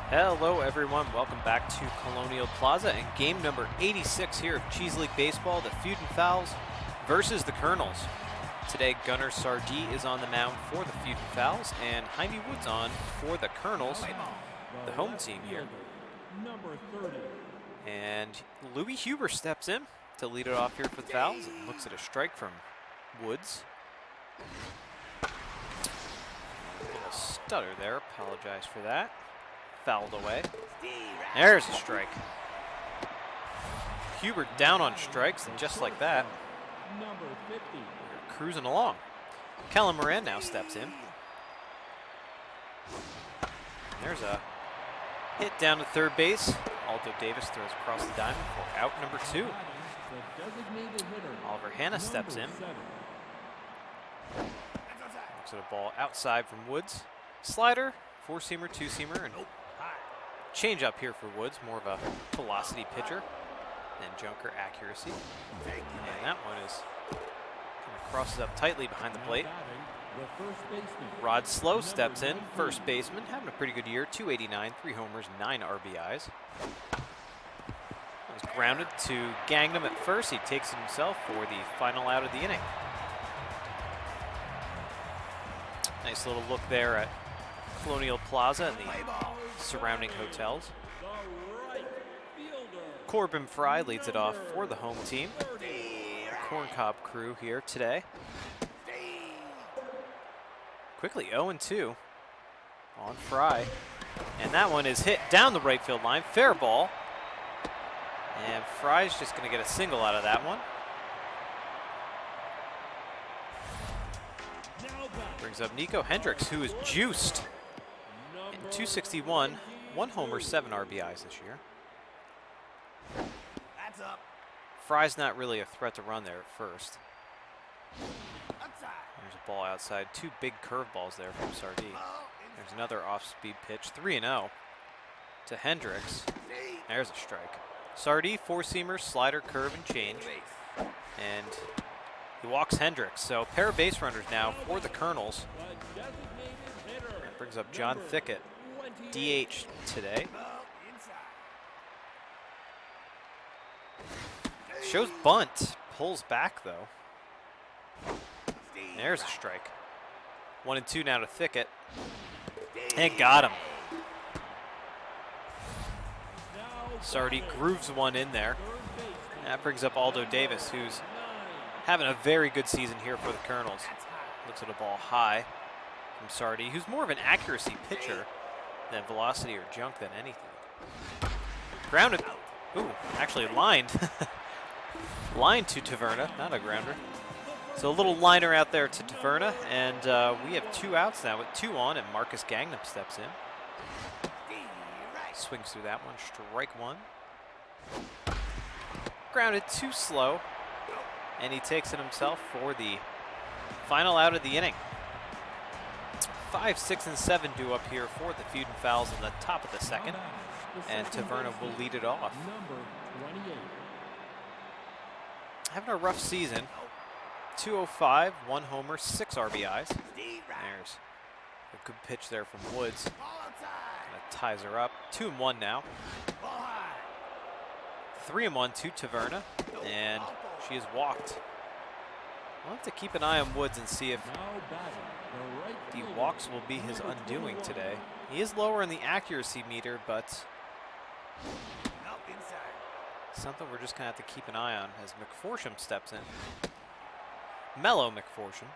Hello everyone, welcome back to Colonial Plaza and game number 86 here of Cheese League Baseball, the Feudin'Fowls versus the Kernels. Today Gunnar Sardee is on the mound for the Feudin'Fowls and Jaime Woods on for the Kernels, the home team here. And Louis Huber steps in to lead it off here for the Fowls and looks at a strike from Woods. A little stutter there, apologize for that. Fouled away. There's a strike. Huber down on strikes, and just like that, we're cruising along. Kellen Moran now steps in. There's a hit down to third base. Aldo Davis throws across the diamond for out number 2. Oliver Hanna steps in. Looks at a ball outside from Woods. Slider, 4-seamer, 2-seamer, and change up here for Woods, more of a velocity pitcher than junker accuracy. And that one is kind of crosses up tightly behind the plate. Rod Slow steps in, first baseman, having a pretty good year, 289, 3 homers, 9 RBIs. That was grounded to Gangnam at first. He takes it himself for the final out of the inning. Nice little look there at Colonial Plaza and the surrounding hotels. Corbin Fry leads it off for the home team. The Corncob crew here today. Quickly 0-2 on Fry. And that one is hit down the right field line. Fair ball. And Fry's just going to get a single out of that one. Brings up Nico Hendricks, who is juiced. 261, 1 homer, 7 RBIs this year. That's up. Fry's not really a threat to run there at first. There's a ball outside, 2 big curveballs there from Sardee. There's another off-speed pitch, 3-0 to Hendricks. There's a strike. Sardee, 4-seamer, slider, curve, and change. And he walks Hendricks. So pair of base runners now for the Kernels. That brings up John Thicket, DH today. Shows bunt, pulls back though. There's a strike. 1-2 now to Thicket. And got him. Sardee grooves one in there. That brings up Aldo Davis, who's having a very good season here for the Kernels. Looks at a ball high from Sardee, who's more of an accuracy pitcher than velocity or junk than anything. Grounded. Ooh, actually lined. Lined to Taverna, not a grounder. So a little liner out there to Taverna, and we have 2 outs now with 2 on, and Marcus Gangnam steps in. Swings through that one, strike 1. Grounded too slow, and he takes it himself for the final out of the inning. 5, 6, and 7 due up here for the Feudin'Fowls in the top of the second, and Taverna will lead it off. Having a rough season. 205, 1 homer, 6 RBIs. There's a good pitch there from Woods. That ties her up. 2-1 now. 3-1 to Taverna, and she is walked. We'll have to keep an eye on Woods and see if the walks will be his undoing today. He is lower in the accuracy meter, but something we're just going to have to keep an eye on as McForsham steps in. Mellow McForsham.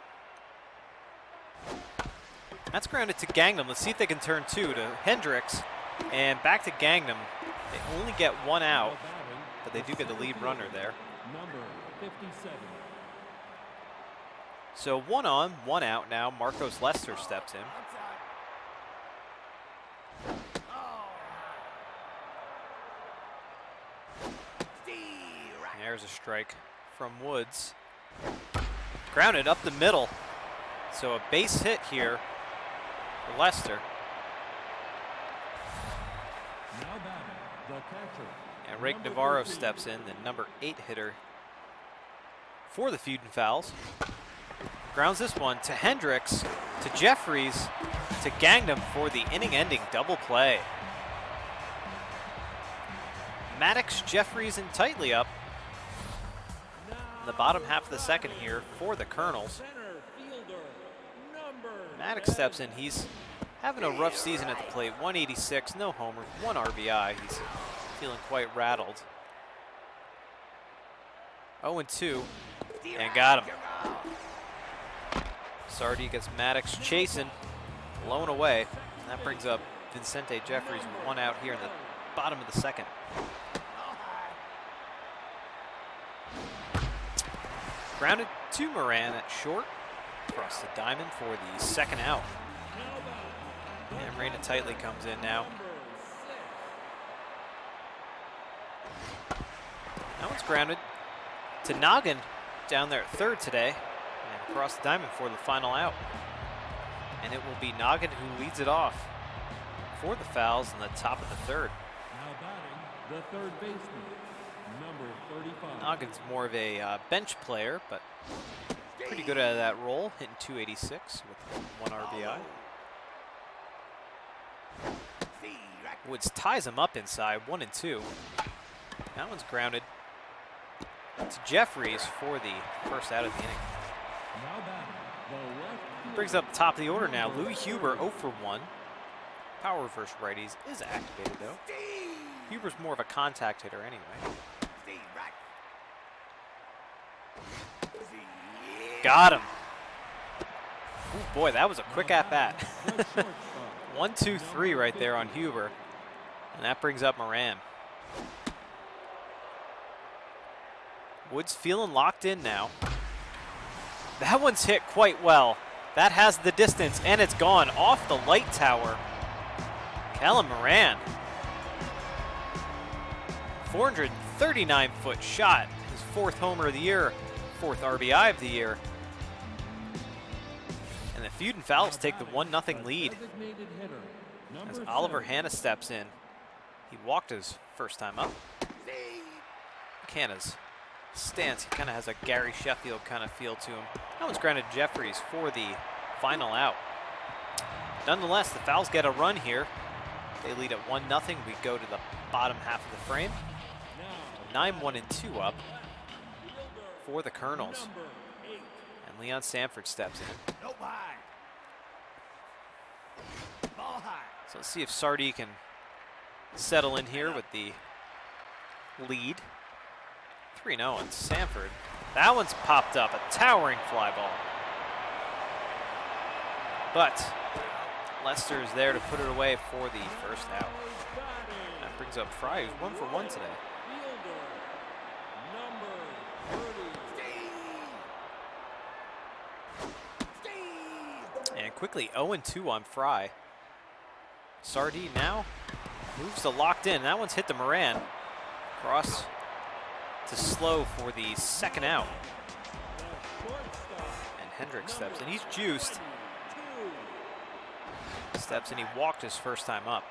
That's grounded to Gangnam. Let's see if they can turn 2 to Hendricks. And back to Gangnam. They only get 1 out, but they do get the lead runner there. So 1 on, 1 out now. Marcos Lester steps in. There's a strike from Woods. Grounded up the middle. So a base hit here for Lester. And Rick Navarro steps in, the number 8 hitter for the Feudin'Fowls. Grounds this one to Hendricks, to Jeffries, to Gangnam for the inning-ending double play. Maddox, Jeffries, and Tightly up. In the bottom half of the second here for the Kernels. Maddox steps in. He's having a rough season at the plate. 186, no homers, 1 RBI. He's feeling quite rattled. 0-2, and got him. Sardi gets Maddox chasing, blown away. And that brings up Vincente Jeffries, 1 out here in the bottom of the second. Grounded to Moran at short, across the diamond for the second out. And Reina Tightly comes in now. That one's grounded to Noggin down there at third today, and across the diamond for the final out. And it will be Noggin who leads it off for the Fowls in the top of the third. Now batting, the third baseman, number 35. Noggin's more of a bench player, but pretty good at that role, hitting 286 with 1 RBI. Woods ties him up inside, 1-2. That one's grounded to Jeffries for the first out of the inning. Now batting, the left. Brings up the top of the order now. Louis Huber 0 for 1. Power reverse righties is activated though. Huber's more of a contact hitter anyway. Got him. Ooh, boy, that was a quick at bat. 1, 2, 3 right there on Huber. And that brings up Moran. Woods feeling locked in now. That one's hit quite well. That has the distance, and it's gone off the light tower. Callum Moran. 439-foot shot. His 4th homer of the year, 4th RBI of the year. And the Feudin'Fowls take the 1-0 lead as Oliver Hanna steps in. He walked his first time up. Hanna's stance, he kind of has a Gary Sheffield kind of feel to him. That one's grounded Jeffries for the final out. Nonetheless, the Fowls get a run here. They lead at 1-0. We go to the bottom half of the frame. 9-1-2 up for the Kernels. And Leon Sanford steps in. So let's see if Sardi can settle in here with the lead. 3-0 on Sanford. That one's popped up, a towering fly ball. But Lester is there to put it away for the first out. That brings up Fry, who's 1 for 1 today. And quickly 0-2 on Fry. Sardi now moves to locked in. That one's hit to Moran. Cross to Slow for the second out. And Hendricks steps in. He's juiced. Steps in. He walked his first time up.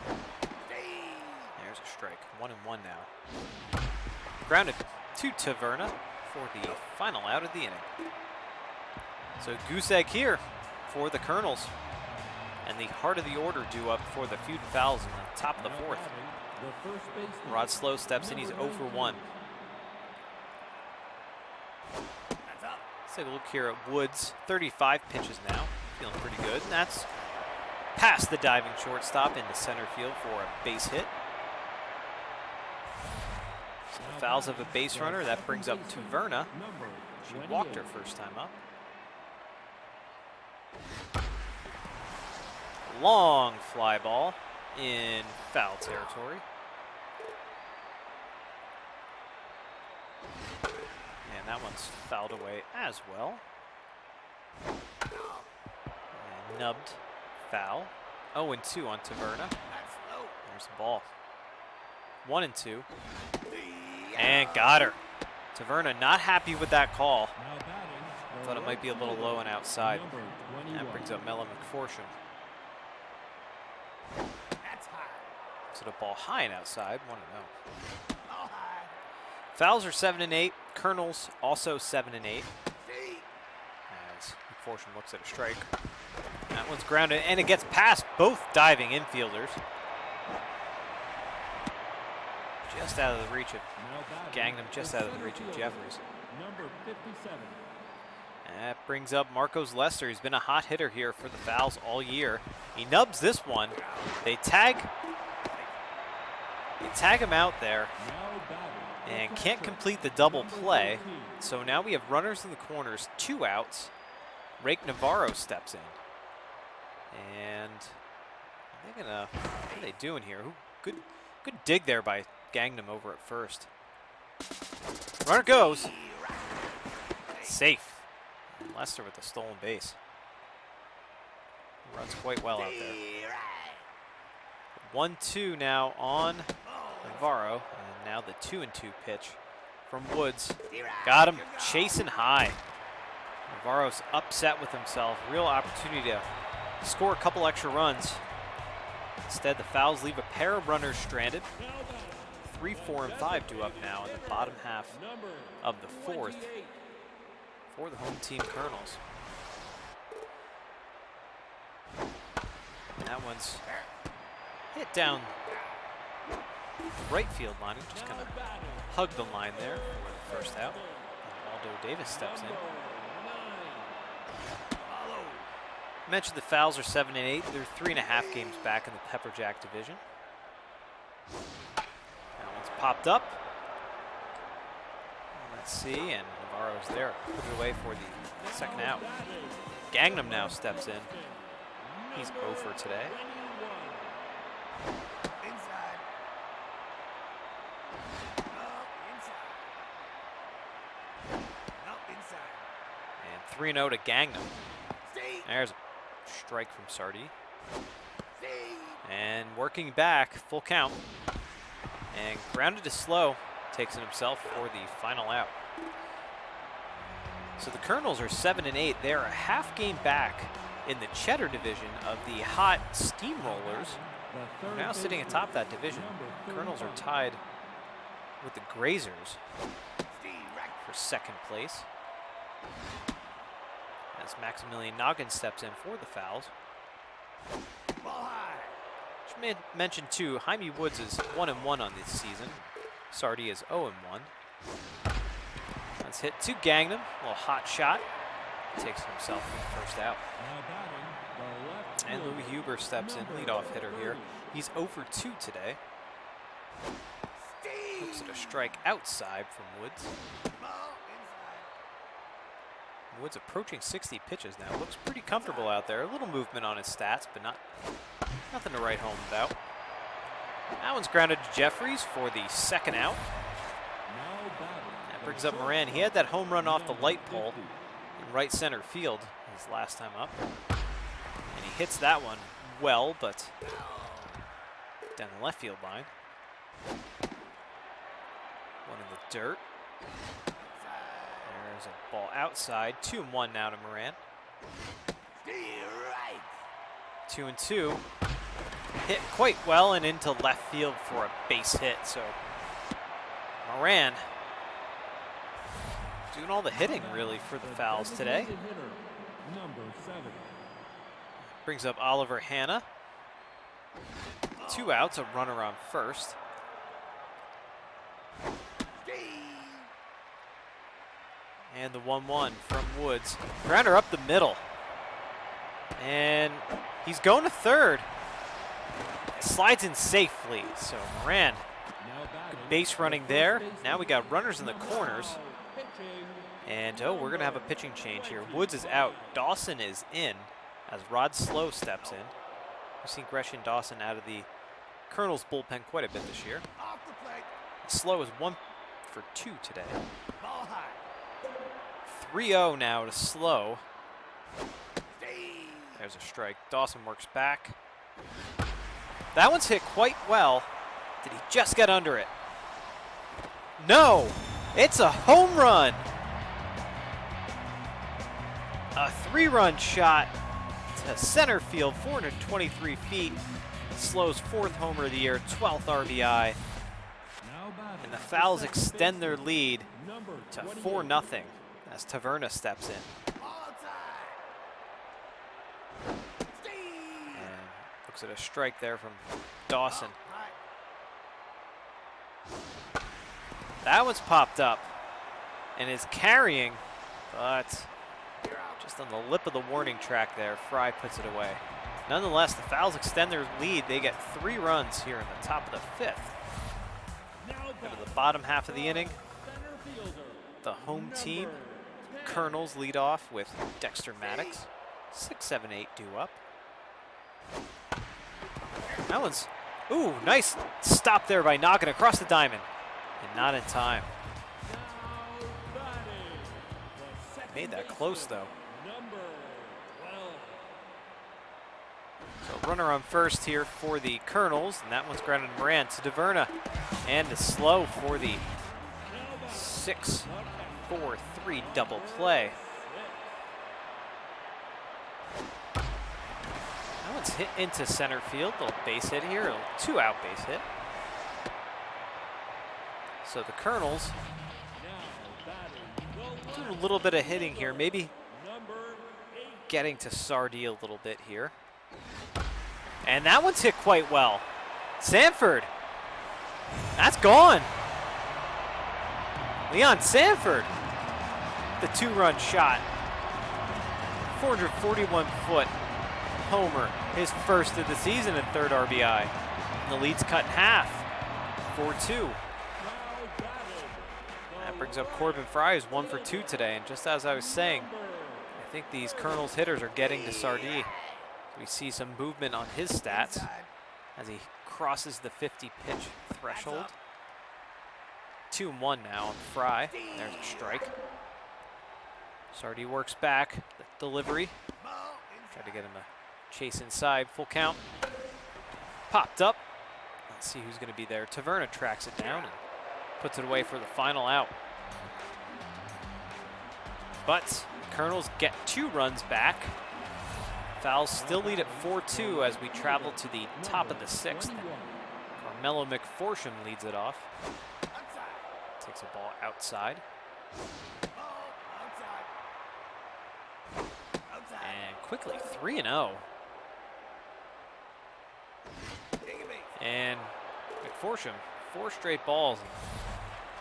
There's a strike. 1-1 now. Grounded to Taverna for the final out of the inning. So goose egg here for the Kernels. And the heart of the order due up for the Feudin'Fowls in the top of the 4th. Rod Slow steps in. He's 0 for 1. Let's take a look here at Woods. 35 pitches now. Feeling pretty good. And that's past the diving shortstop into center field for a base hit. So the Fowls have a base runner. That brings up Taverna. She walked her first time up. Long fly ball in foul territory. And that one's fouled away as well. And nubbed foul. 0-2 on Taverna. There's the ball. 1-2. And got her. Taverna not happy with that call. Thought it might be a little low and outside. That brings up Mella McPherson. So the ball high and outside, 1-0. Fowls are 7-8. Kernels also 7-8. As McPherson looks at a strike. That one's grounded, and it gets past both diving infielders. just out of the reach of Now batting Gangnam, just the out of the center reach of fielder, Jeffries. Number 57. That brings up Marcos Lester. He's been a hot hitter here for the Fowls all year. He nubs this one. They tag him out there Now batting and the can't catcher, complete the double number play. 13. So now we have runners in the corners, 2 outs. Rake Navarro steps in. And what are they doing here? Good dig there by Gangnam over at first. Runner goes. Safe. And Lester with the stolen base. Runs quite well out there. 1-2 now on Navarro. And now the 2-2 pitch from Woods. Got him chasing high. Navarro's upset with himself. Real opportunity to score a couple extra runs. Instead, the Fowls leave a pair of runners stranded. 3, 4, and 5 due up now in the bottom half of the 4th for the home team Kernels. And that one's hit down the right field line. Just kind of hug the line there for the first out. And Aldo Davis steps in. I mentioned the Fowls are 7-8. They're 3.5 games back in the Pepperjack division. That one's popped up. Let's see, and Navarro's there. Put it away for the second out. Gangnam now steps in. He's 0 for today. And 3-0 to Gangnam. There's a strike from Sardi. And working back, full count. And grounded to slow, takes it himself for the final out. So the Kernels are 7-8. They're a half game back in the Cheddar division of the hot Steamrollers. They're now sitting atop that division. Kernels are tied with the Grazers for second place. As Maximilian Noggin steps in for the Fowls. Should mention too, Jaime Woods is 1-1 on this season. Sardi is 0-1. Let's hit to Gangnam, a little hot shot. Takes himself the first out. And Louis Huber steps in, leadoff hitter here. He's 0 for 2 today. Looks at a strike outside from Woods. Woods approaching 60 pitches now. Looks pretty comfortable out there. A little movement on his stats, but nothing to write home about. That one's grounded to Jeffries for the second out. That brings up Moran. He had that home run off the light pole in right center field his last time up. And he hits that one well, but down the left field line. One in the dirt. There's a ball outside. 2-1 now to Moran. 2-2. Hit quite well and into left field for a base hit. So Moran doing all the hitting really for the Fowls today. Brings up Oliver Hanna. 2 outs, a runner on first. And the 1-1 from Woods. Grounder up the middle. And he's going to third. Slides in safely. So Moran, good base running there. Now we got runners in the corners. And we're going to have a pitching change here. Woods is out. Dawson is in as Rod Slow steps in. We've seen Gresham Dawson out of the Kernels bullpen quite a bit this year. Slow is 1 for 2 today. 3-0 now to Slow. There's a strike. Dawson works back. That one's hit quite well. Did he just get under it? No! It's a home run! A 3-run shot to center field, 423 feet. Slow's 4th homer of the year, 12th RBI. And the Fowls extend their lead to 4-0 as Taverna steps in. And looks at a strike there from Dawson. That one's popped up and is carrying, but just on the lip of the warning track there, Fry puts it away. Nonetheless, the Fowls extend their lead. They get 3 runs here in the top of the 5th. Go to the bottom half of the inning. The home team, Kernels, lead off with Dexter Maddox. 6, 7, 8 due up. That one's, ooh, nice stop there by knocking across the diamond. And not in time. Made that close though. So runner on first here for the Kernels, and that one's grounded to Moran to DeVerna. And it's slow for the 6-4-3 double play. That one's hit into center field, little base hit here, a 2-out base hit. So the Kernels do a little bit of hitting here, maybe getting to Sardi a little bit here. And that one's hit quite well. Sanford, that's gone. Leon Sanford, the 2-run shot. 441-foot homer, his first of the season and 3rd RBI. And the lead's cut in half, 4-2. That brings up Corbin Fry, who's 1 for 2 today. And just as I was saying, I think these Kernels hitters are getting to Sardi. We see some movement on his stats as he crosses the 50 pitch threshold. 2-1 now on Fry. There's a strike. Sardi works back, the delivery. Try to get him a chase inside, full count. Popped up. Let's see who's going to be there. Taverna tracks it down and puts it away for the final out. But the Kernels get 2 runs back. Fowls still lead at 4-2 as we travel to the top of the 6th. Carmelo McForsham leads it off. Takes a ball outside. And quickly 3-0. And McForsham, 4 straight balls.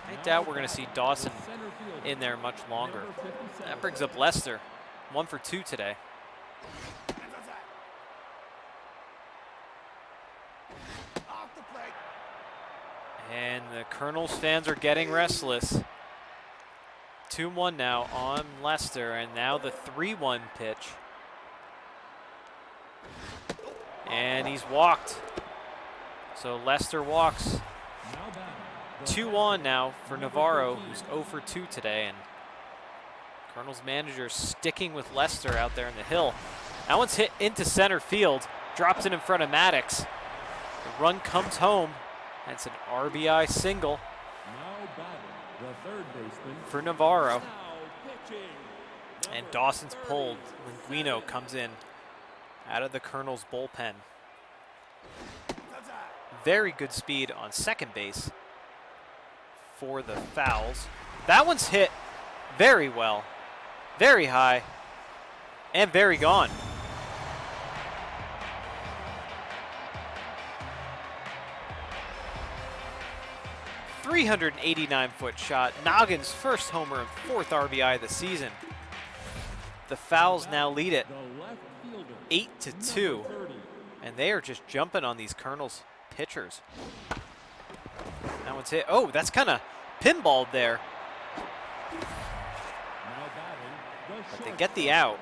I doubt we're going to see Dawson in there much longer. That brings up Lester, 1 for 2 today. And the Kernels fans are getting restless. 2-1 now on Lester, and now the 3-1 pitch. And he's walked. So Lester walks. 2-1 now for Navarro, who's 0 for 2 today. And Kernels manager sticking with Lester out there in the hill. That one's hit into center field, drops it in front of Maddox. The run comes home. That's an RBI single for Navarro. And Dawson's pulled. Linguino comes in out of the Kernels bullpen. Very good speed on second base for the Fowls. That one's hit very well, very high, and very gone. .389-foot shot, Noggin's first homer and 4th RBI of the season. The Fowls now lead it 8-2, and they are just jumping on these Kernels pitchers. That one's hit. Oh, that's kind of pinballed there. But they get the out.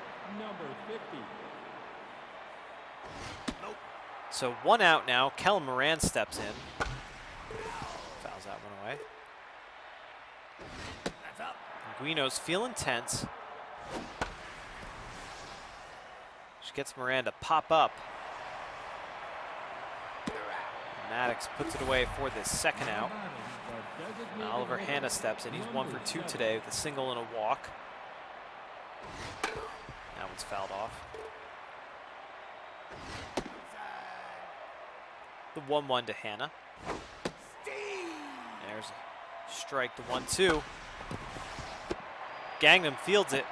So 1 out now. Kellen Moran steps in. Fouls that one away. Linguino's feeling tense. She gets Moran to pop up. Maddox puts it away for the 2nd out. And Oliver Hanna steps in. He's 1 for 2 today with a single and a walk. That one's fouled off. The 1-1 to Hanna. There's a strike to 1-2. Gangnam fields it,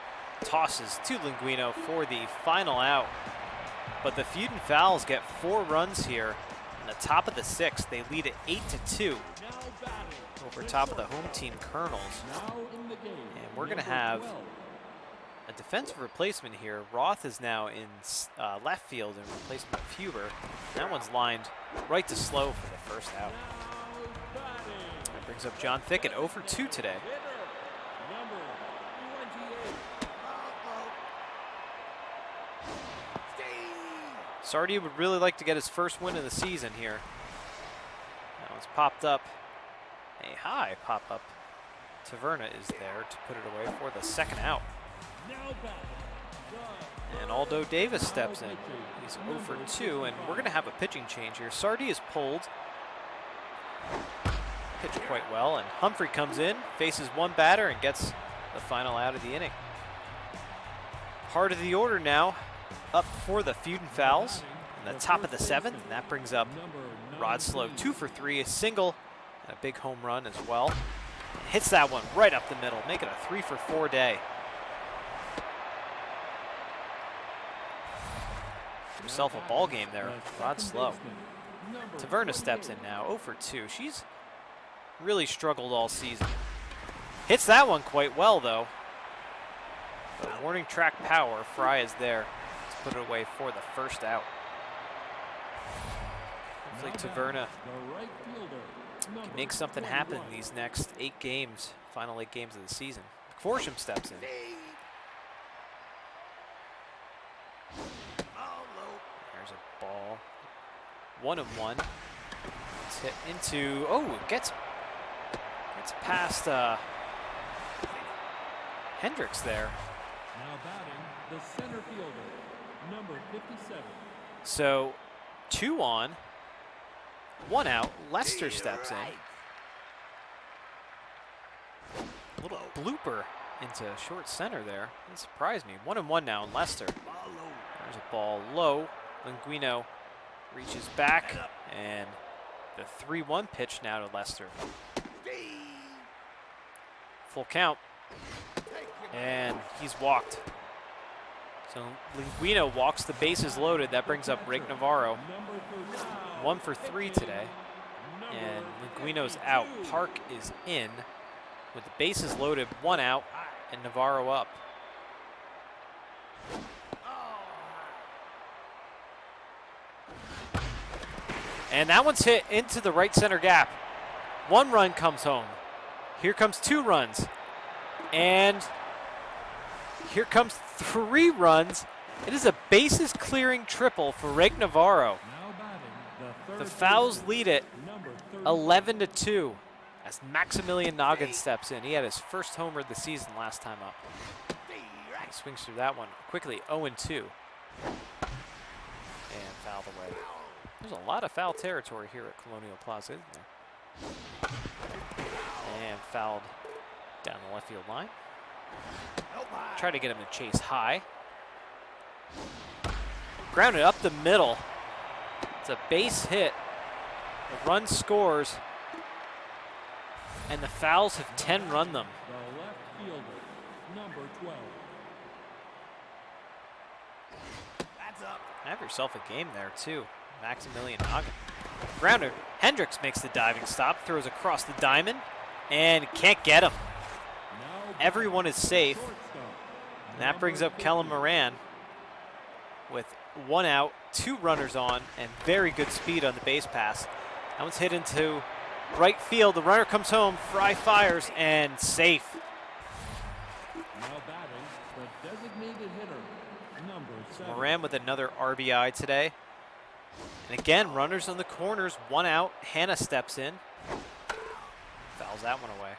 tosses to Linguino for the final out. But the Feudin'Fowls get 4 runs here in the top of the 6th. They lead at 8-2. over top of the home team Kernels. And we're going to have a defensive replacement here. Roth is now in left field in replacement of Huber. That one's lined right to slow for the first out. That brings up John Thicket, 0 for 2 today. Sardi would really like to get his first win of the season here. That one's popped up. A high pop-up. Taverna is there to put it away for the second out. And Aldo Davis steps in. He's 0 for 2, and we're going to have a pitching change here. Sardi is pulled. Pitched quite well, and Humphrey comes in, faces one batter, and gets the final out of the inning. Heart of the order now, up for the Feudin'Fowls in the top of the 7th, and that brings up Rod Slow, 2 for 3, a single, and a big home run as well. Hits that one right up the middle, make it a 3 for 4 day. Himself a ball game there, Rod Slow. Taverna steps in now, 0 for 2. She's really struggled all season. Hits that one quite well though. The warning track power, Fry is there to put it away for the first out. Hopefully Taverna can make something happen in these next 8 games, final 8 games of the season. McForsham steps in. There's a ball. 1-1. It's hit into, it gets past Hendricks there. Now batting, the center fielder, number 57. So 2 on, 1 out. Lester steps in. A little blooper into short center there. That surprised me. 1-1 now on Lester. There's a ball low. Linguino reaches back, and the 3-1 pitch now to Lester. Full count, and he's walked. So Linguino walks, the bases loaded. That brings up Rick Navarro. 1 for 3 today, and Linguino's out. Park is in with the bases loaded, 1 out, and Navarro up. And that one's hit into the right center gap. 1 run comes home. Here comes 2 runs. And here comes 3 runs. It is a bases clearing triple for Rick Navarro. The Fowls lead it 11-2 as Maximilian Noggin steps in. He had his first homer of the season last time up. He swings through that one quickly, 0-2. And fouled away. There's a lot of foul territory here at Colonial Plaza, isn't there? And fouled down the left field line. Try to get him to chase high. Grounded up the middle. It's a base hit. The run scores. And the Fowls have 10 run them. The left fielder, number 12. That's up. Have yourself a game there, too. Maximilian Noggin. Grounder. Hendricks makes the diving stop, throws across the diamond, and can't get him. Everyone is safe. And that brings up Kellen Moran with 1 out, 2 runners on, and very good speed on the base pass. That one's hit into right field. The runner comes home, Fry fires, and safe. Now batting, the designated hitter, number 7. Moran with another RBI today. And again, runners on the corners, 1 out. Hannah steps in. Fouls that one away.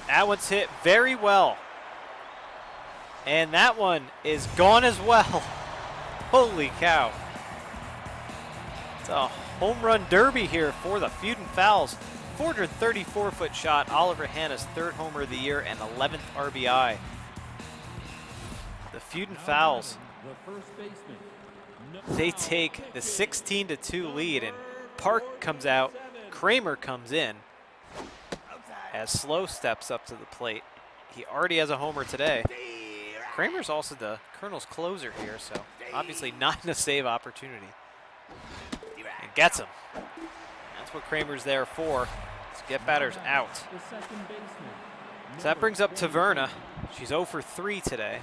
That one's hit very well. And that one is gone as well. Holy cow. It's a home run derby here for the Feudin'Fowls. 434-foot shot, Oliver Hanna's 3rd homer of the year and 11th RBI. The Feudin'Fowls, they take the 16-2 lead, and Park comes out, Kramer comes in as Slow steps up to the plate. He already has a homer today. Kramer's also the Kernels closer here, so obviously not in a save opportunity. And gets him. That's what Kramer's there for, to get batters out. The second baseman. So that brings up Taverna. She's 0 for 3 today.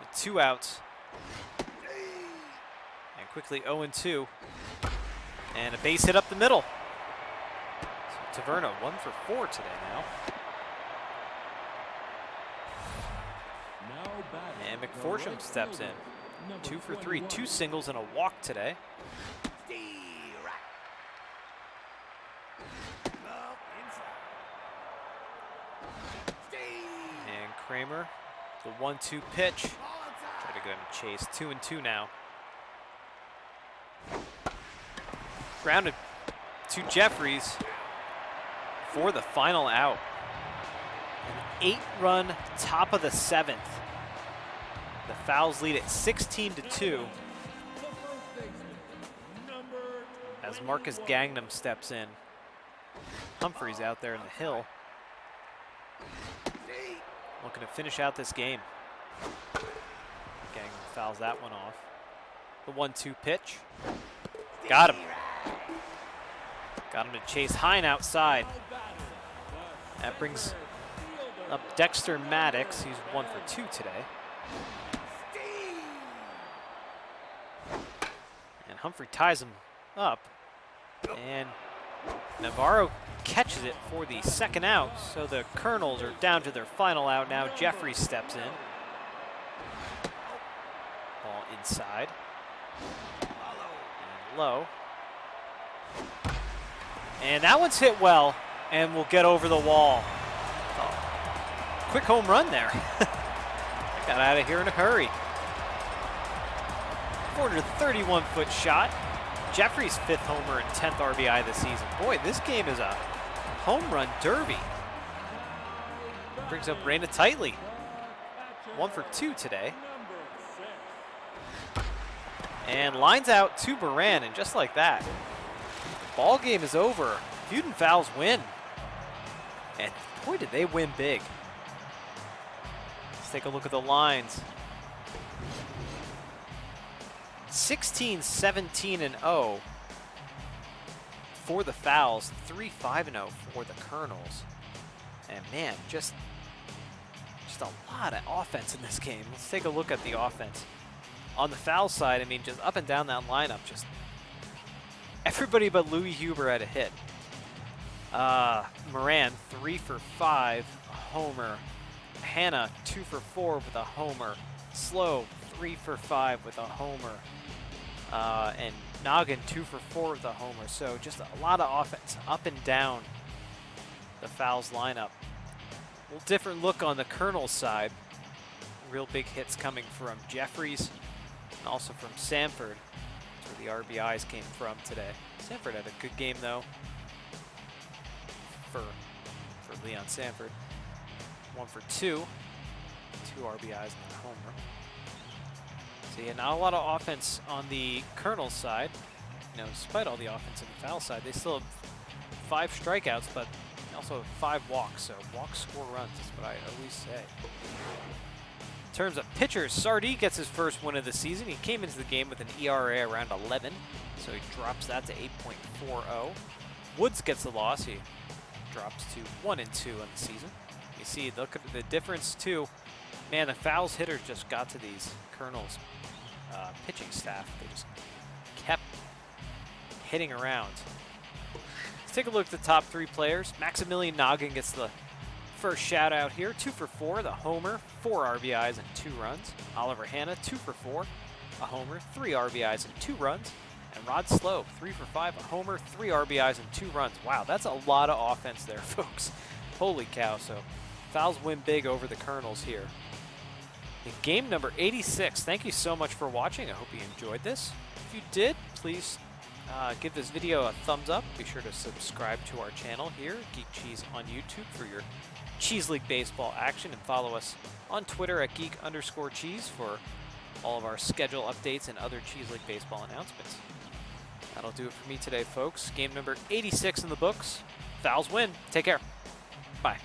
With 2 outs. And quickly 0-2. And a base hit up the middle. So Taverna 1 for 4 today now. Now batting. And the McForsham right steps in. fielder, number 2 for 3, 21. 2 singles and a walk today. And Kramer, the 1-2 pitch. Try to get him to chase. 2-2 now. Grounded to Jeffries for the final out. An 8-run top of the 7th. The Fowls lead at 16-2 as Marcus Gangnam steps in. Humphreys out there in the hill, looking to finish out this game. Gangnam fouls that one off. The 1-2 pitch. Got him. Got him to chase Hine outside. That brings up Dexter Maddox. He's 1 for 2 today. And Humphrey ties him up. And Navarro catches it for the second out. So the Kernels are down to their final out now. Jeffries steps in. Ball inside. And low. And that one's hit well and will get over the wall. Oh, quick home run there. Got out of here in a hurry. 431-foot shot. Jeffries' 5th homer and 10th RBI this season. Boy, this game is a home run derby. Brings up Raina Tightly. 1 for 2 today. And lines out to Moran, and just like that, ball game is over. Feudin'Fowls win. And boy, did they win big. Let's take a look at the lines. 16-17-0 for the Fowls, 3-5-0 for the Kernels. And man, just a lot of offense in this game. Let's take a look at the offense. On the Fowl side, I mean, just up and down that lineup, just everybody but Louis Huber had a hit. Moran, 3 for 5, a homer. Hannah, 2 for 4 with a homer. Slow, 3 for 5 with a homer. And Noggin, 2 for 4 with a homer. So just a lot of offense up and down the Fowls lineup. A little different look on the Kernels side. Real big hits coming from Jeffries and also from Sanford. That's where the RBIs came from today. Sanford had a good game though for Leon Sanford. 1 for 2. 2 RBIs and a homer. So yeah, not a lot of offense on the Kernels side. You know, despite all the offense on the Fowl side, they still have 5 strikeouts, but also have 5 walks. So walks score runs is what I always say. In terms of pitchers, Sardi gets his first win of the season. He came into the game with an ERA around 11, so he drops that to 8.40. Woods gets the loss. He drops to 1-2 on the season. You see, look at the difference too. Man, the Fowls hitters just got to these Kernels pitching staff. They just kept hitting around. Let's take a look at the top 3 players. Maximilian Noggin gets the first shout out here. 2 for 4, the homer, 4 RBIs and 2 runs. Oliver Hanna, 2 for 4, a homer, 3 RBIs and 2 runs. And Rod Slope, 3 for 5, a homer, 3 RBIs and 2 runs. Wow, that's a lot of offense there, folks. Holy cow. So Fowls win big over the Kernels here. In game number 86, thank you so much for watching. I hope you enjoyed this. If you did, please give this video a thumbs up. Be sure to subscribe to our channel here, Geek Cheese on YouTube, for your Cheese League baseball action, and follow us on Twitter at Geek_Cheese for all of our schedule updates and other Cheese League baseball announcements. That'll do it for me today, folks. Game number 86 in the books. Fowls win. Take care. Bye.